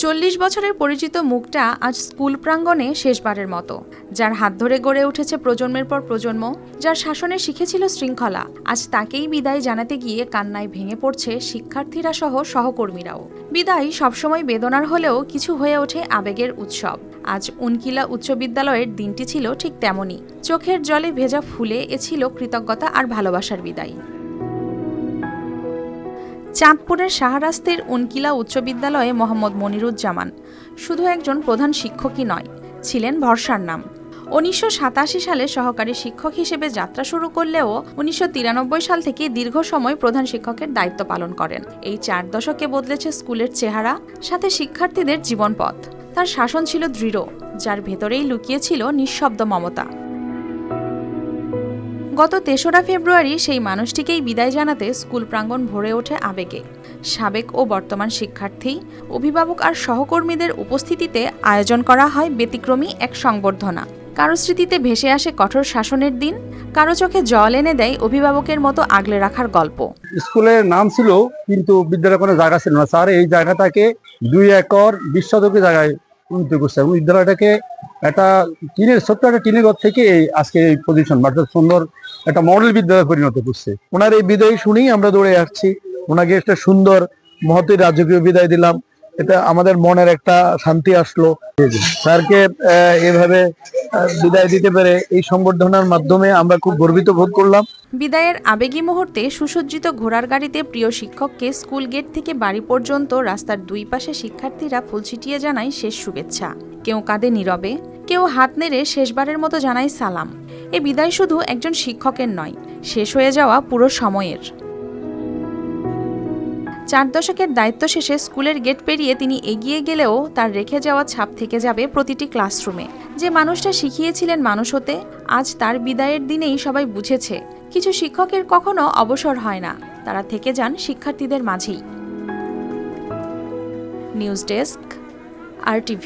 40 বছরের পরিচিত মুখটা আজ স্কুল প্রাঙ্গণে শেষবারের মতো। যার হাত ধরে গড়ে উঠেছে প্রজন্মের পর প্রজন্ম, যার শাসনে শিখেছিল শৃঙ্খলা, আজ তাকেই বিদায় জানাতে গিয়ে কান্নায় ভেঙে পড়ছে শিক্ষার্থীরা সহ সহকর্মীরাও। বিদায় সবসময় বেদনার হলেও কিছু হয়ে ওঠে আবেগের উৎসব। আজ উনকিলা উচ্চ বিদ্যালয়ের দিনটি ছিল ঠিক তেমনই। চোখের জলে ভেজা ফুলে এ ছিল কৃতজ্ঞতা আর ভালোবাসার বিদায়। চাঁদপুরের শাহরাস্তির উনকিলা উচ্চ বিদ্যালয়ে মোহাম্মদ মনিরুজ্জামান শুধু একজন প্রধান শিক্ষকই নয়, ছিলেন ভরসার নাম। 1987 সালে সহকারী শিক্ষক হিসেবে যাত্রা শুরু করলেও 1993 সাল থেকে দীর্ঘ সময় প্রধান শিক্ষকের দায়িত্ব পালন করেন। এই 4 দশকে বদলেছে স্কুলের চেহারা, সাথে শিক্ষার্থীদের জীবনপথ। তার শাসন ছিল দৃঢ়, যার ভেতরেই লুকিয়ে ছিল নিঃশব্দ মমতা। গত 3রা ফেব্রুয়ারি সেই মানুষটিকেই বিদায় জানাতে স্কুল প্রাঙ্গণ ভরে ওঠে আবেগে। সাবেক ও বর্তমান শিক্ষার্থী, অভিভাবক আর সহকর্মীদের উপস্থিতিতে আয়োজন করা হয় ব্যতিক্রমী এক সংবর্ধনা। কারো স্মৃতিতে ভেসে আসে কঠোর শাসনের দিন, কারো চোখে জল এনে দেয় অভিভাবকের মতো আগলে রাখার গল্প। স্কুলের নাম ছিল, কিন্তু বিদ্যালয়ে কোনো জায়গা ছিল না। স্যার এই জায়গাটাকে 2 একর 20 শতকের জায়গায় উন্নীত করছে এবং বিদ্যালয়টাকে একটা ছোট্ট একটা টিনের ঘর থেকে আজকে এই পজিশন বা সুন্দর একটা মডেল বিদ্যালয়ে পরিণত করছে। ওনার এই বিদায় শুনেই আমরা দৌড়ে আসছি। ওনাকে একটা সুন্দর মহতের রাজকীয় বিদায় দিলাম। এটা আমাদের মনের একটা শান্তি আসলো। স্যারকে এভাবে বিদায় দিতে পেরে এই সংবর্ধনার মাধ্যমে আমরা খুব গর্বিত বোধ করলাম। বিদায়ের আবেগী মুহূর্তে সুসজ্জিত ঘোড়ার গাড়িতে প্রিয় শিক্ষককে স্কুল গেট থেকে বাড়ি পর্যন্ত রাস্তার দুই পাশে শিক্ষার্থীরা ফুল ছিটিয়ে জানায় শেষ শুভেচ্ছা। কেউ কাঁদে নীরবে, কেউ হাত নেড়ে শেষবারের মতো জানায় সালাম। এ বিদায় শুধু একজন শিক্ষকের নয়, শেষ হয়ে যাওয়া পুরো সময়ের। 4 দশকের দায়িত্ব শেষে স্কুলের গেট পেরিয়ে তিনি এগিয়ে গেলেও তার রেখে যাওয়া ছাপ থেকে যাবে প্রতিটি ক্লাসরুমে। যে মানুষটা শিখিয়েছিলেন মানুষ হতে, আজ তার বিদায়ের দিনেই সবাই বুঝেছে কিছু শিক্ষকের কখনো অবসর হয় না, তারা থেকে যান শিক্ষার্থীদের মাঝেই। News desk, RTV।